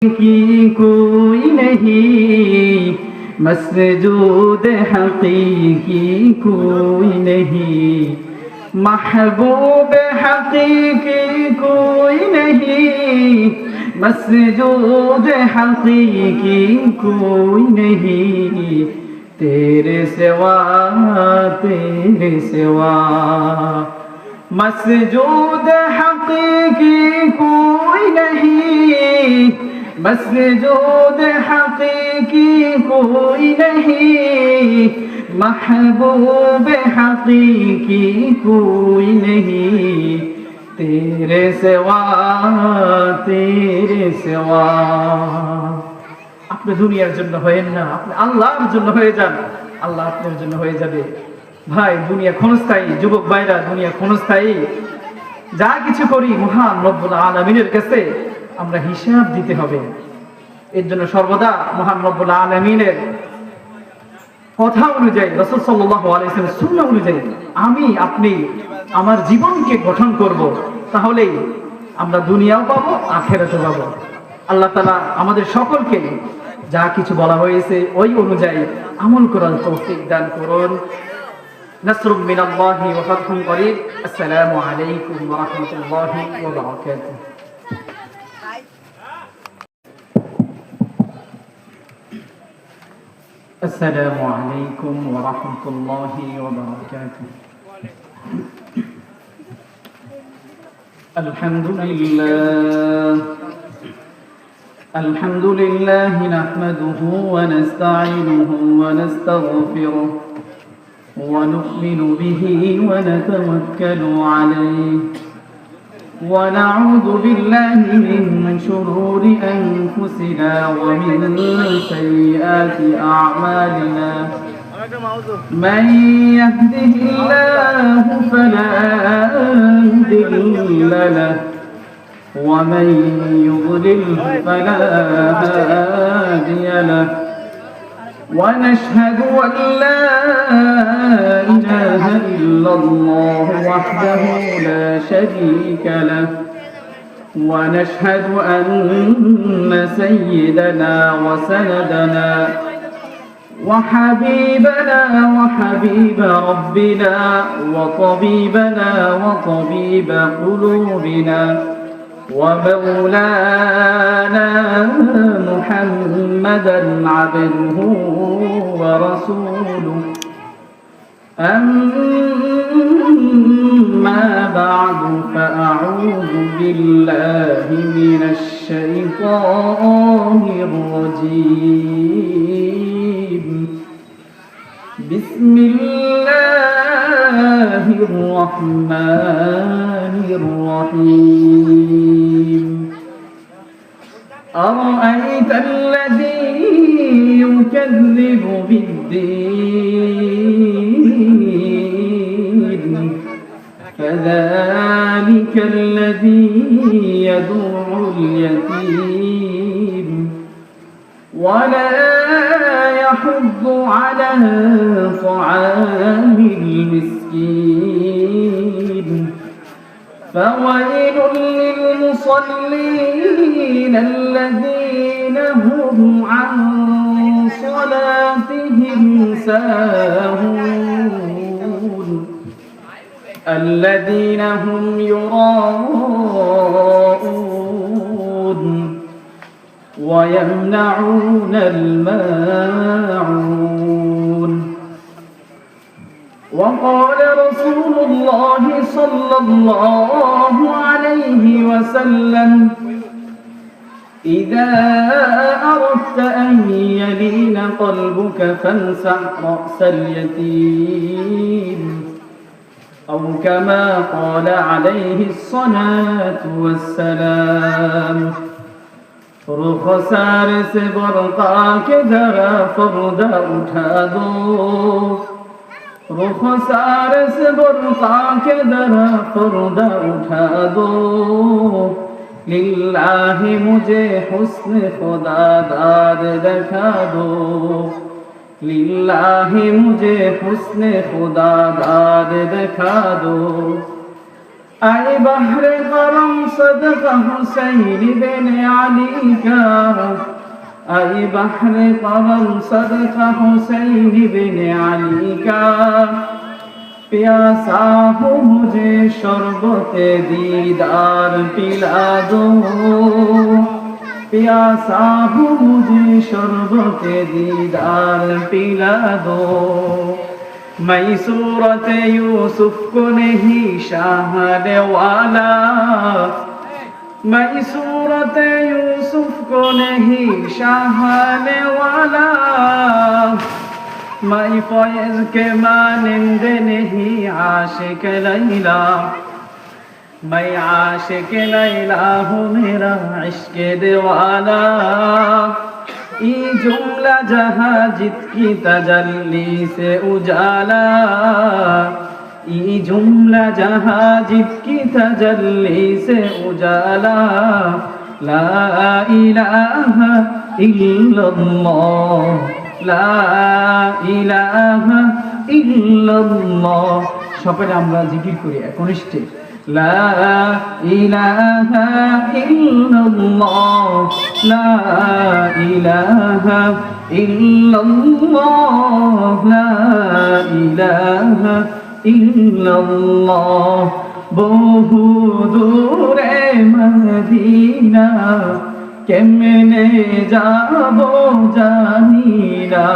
की कोई नहीं, मसजूद हकीकी कोई नहीं, महबूब हकीकी कोई नहीं, मसजूद हकीकी कोई नहीं, तेरे सिवा मसजूद हकीकी कोई नहीं, मसजूद हकीकी कोई नहीं, महबूब हकीकी कोई नहीं, तेरे सिवा আপনি দুনিয়ার জন্য হয়েন না, আপনি আল্লাহর জন্য হয়ে যান, আল্লাহ আপনার জন্য হয়ে যাবে। ভাই, দুনিয়া ক্ষণস্থায়ী। যুবক ভাইরা, দুনিয়া ক্ষণস্থায়ী। যা কিছু করি মহান রব্বুল আলামিনের কাছে আমরা হিসাব দিতে হবে। এর জন্য সর্বদা মহান রব্বুল আলামিনের কথা অনুযায়ী, রাসূল সাল্লাল্লাহু আলাইহি ওয়াসাল্লামের সুন্নাহ অনুযায়ী আমি আপনি আমার জীবনকে গঠন করব, তাহলেই আমরা দুনিয়াও পাবো, আখিরাতও পাবো। আল্লাহ তাআলা আমাদের সকলকে যা কিছু বলা হয়েছে ওই অনুযায়ী আমল করার তৌফিক দান করুন। نصر من الله وفتح قريب. السلام عليكم ورحمة الله وبركاته. السلام عليكم ورحمة الله وبركاته. الحمد لله نحمده ونستعينه ونستغفره ونؤمن به ونتوكل عليه ونعوذ بالله من شرور أنفسنا ومن سيئات أعمالنا. من يهده الله فلا مضل له ومن يضلل فلا هادي له. ونشهد أن لا إله إلا الله وحده لا شريك له. ونشهد أن سيدنا وسندنا وحبيبنا وحبيب ربنا وطبيبنا وطبيب قلوبنا ومولانا محمدا عبده ورسوله. أما بعد فأعوذ بالله من الشيطان الرجيم. بسم الله الرحمن الرحيم. أرأيت الذي يكذب بالدين فذلك الذي يدع اليتيم ولا يحض على طعام المسكين. فويل للمصلين الذين هم عن صلاتهم ساهون الذين هم يراءون ويمنعون الماعون. وقال رسول الله صلى الله عليه وسلم إذا أردت أن يلين قلبك فانسح رأس اليتيم أو كما قال عليه الصلاة والسلام. रुखसार से बरका के जरा पर्दा उठा दो, रुखसार से बरका के जरा पर्दा उठा दो. लिल्लाहि मुझे हुस्न खुदा दाद दिखा दो, लिल्लाहि मुझे हुस्न खुदा दाद दिखा दो. आए बहरे करम सदका हुसैन बिन अली का, आए बहरे करम सदका हुसैन बिन अली का, प्यासा हो मुझे शरबते दीदार पिला दो, प्यासा हो मुझे शरबते दीदार पिला दो। मैं सूरत यूसुफ को नहीं शाहने वाला, मैं सूरत यूसुफ को नहीं शाहने वाला, मैं फैज़ के मानिंद नहीं आशिक लैला, मैं आशिक लैला हूँ मेरा इश्क दीवाना। ये जुमला जहाँ जितकी तजल्ली से उजाला, ये जुमला जहाँ जितकी तजल्ली से उजाला। ला इलाहा इल्लल्लाह, ला इलाहा इल्लल्लाह। সকলে আমরা জিকির করি একনিষ্ঠে। লা ইলাহা ইল্লাল্লাহ, লা ইলাহা ইল্লাল্লাহ, লা ইলাহা ইল্লাল্লাহ। বহু দূরে মদিনা কেমনে যাব জানি না,